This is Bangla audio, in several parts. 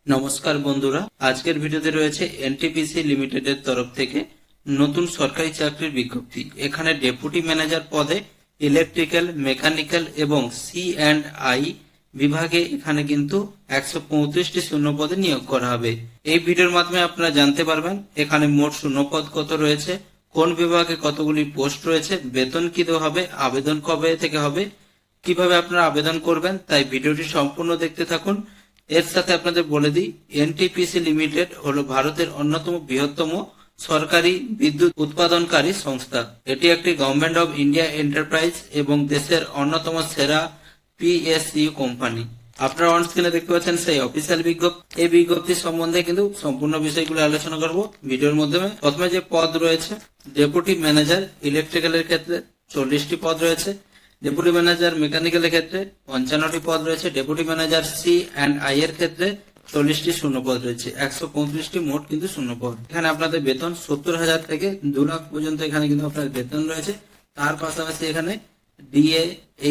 নমস্কার বন্ধুরা, আজকের ভিডিওতে রয়েছে এনটিপিসি লিমিটেডের তরফ থেকে নতুন সরকারি চাকরির বিজ্ঞপ্তি। এখানে ডেপুটি ম্যানেজার পদে ইলেকট্রিক্যাল, মেকানিক্যাল এবং C&I বিভাগে এখানে কিন্তু 135টি শূন্য পদে নিয়োগ করা হবে। এই ভিডিওর মাধ্যমে আপনারা জানতে পারবেন এখানে মোট শূন্য পদ কত রয়েছে, কোন বিভাগে কতগুলি পোস্ট রয়েছে, বেতন কি দেওয়া হবে, আবেদন কবে থেকে হবে, কিভাবে আপনারা আবেদন করবেন। তাই ভিডিওটি সম্পূর্ণ দেখতে থাকুন। এর সাথে আপনাদের বলে দিই, এনটিপিসি লিমিটেড হলো ভারতের অন্যতম বৃহত্তম সরকারি বিদ্যুৎ উৎপাদনকারী সংস্থা। এটি একটি গভর্নমেন্ট অফ ইন্ডিয়া এন্টারপ্রাইজ এবং দেশের অন্যতম সেরা PSU কোম্পানি। আপনারা অন স্ক্রিনে দেখতে পাচ্ছেন সেই অফিসিয়াল বিজ্ঞপ্তি। এই বিজ্ঞপ্তি সম্বন্ধে কিন্তু সম্পূর্ণ বিষয়গুলো আলোচনা করব ভিডিওর মাধ্যমে। প্রথমে যে পদ রয়েছে ডেপুটি ম্যানেজার ইলেকট্রিক্যালের ক্ষেত্রে 40টি পদ রয়েছে, ডেপুটি ম্যানেজার মেকানিক্যালের ক্ষেত্রে 55টি পদ রয়েছে, ডেপুটি ম্যানেজার C&I এর ক্ষেত্রে 40টি শূন্য পদ রয়েছে, 135টি মোট কিন্তু শূন্য পদ। এখানে আপনাদের বেতন 70,000 থেকে 2 লাখ পর্যন্ত এখানে কিন্তু আপনার বেতন রয়েছে। তার পাশাপাশি এখানে DA,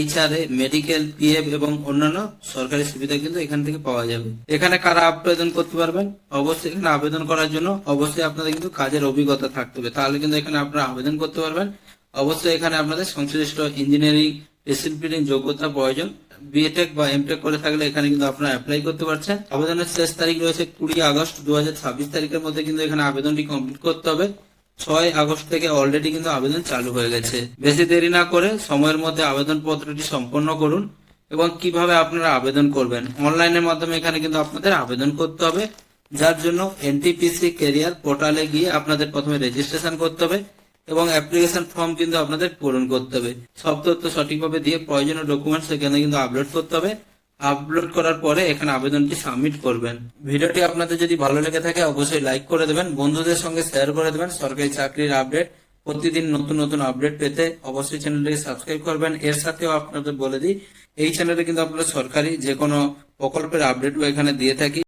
HRA, মেডিকেল, PF এবং অন্যান্য সরকারি সুবিধা কিন্তু এখান থেকে পাওয়া যাবে। এখানে কারা আবেদন করতে পারবেন? অবশ্যই এখানে আবেদন করার জন্য অবশ্যই আপনাদের কিন্তু কাজের অভিজ্ঞতা থাকতে হবে, তাহলে কিন্তু এখানে আপনারা আবেদন করতে পারবেন। অবশ্যই এখানে আপনাদের সংশ্লিষ্ট ইঞ্জিনিয়ারিং ডিসিপ্লিন যোগ্যতা প্রয়োজন। বিটেক বা এমটেক করে থাকলে এখানে কিন্তু আপনারা অ্যাপ্লাই করতে পারছেন। আবেদনের শেষ তারিখ রয়েছে 20 আগস্ট 2026 তারিখের মধ্যে কিন্তু এখানে আবেদনটি কমপ্লিট করতে হবে। 6 আগস্ট থেকে অলরেডি কিন্তু আবেদন চালু হয়ে গেছে। বেশি দেরি না করে সময়ের মধ্যে আবেদন পত্রটি সম্পন্ন করুন। এবং কিভাবে আপনারা আবেদন করবেন, অনলাইনের মাধ্যমে এখানে কিন্তু আপনাদের আবেদন করতে হবে, যার জন্য এনটিপিসি ক্যারিয়ার পোর্টালে গিয়ে আপনাদের প্রথমে রেজিস্ট্রেশন করতে হবে এবং অ্যাপ্লিকেশন ফর্ম কিন্তু আপনাদের পূরণ করতে হবে। সব তথ্য সঠিকভাবে দিয়ে প্রয়োজনীয় ডকুমেন্টস এখানে কিন্তু আপলোড করতে হবে। আপলোড করার পরে এখানে আবেদনটি সাবমিট করবেন। ভিডিওটি আপনাদের যদি ভালো লেগে থাকে অবশ্যই লাইক করে দেবেন, বন্ধুদের সঙ্গে শেয়ার করে দেবেন। সরকারি চাকরির আপডেট প্রতিদিন নতুন নতুন আপডেট পেতে অবশ্যই চ্যানেলটিকে সাবস্ক্রাইব করবেন। এর সাথেও আপনাদের বলে দিই, এই চ্যানেলে কিন্তু আপনারা সরকারি যে কোনো প্রকল্পের আপডেটও এখানে দিয়ে থাকি।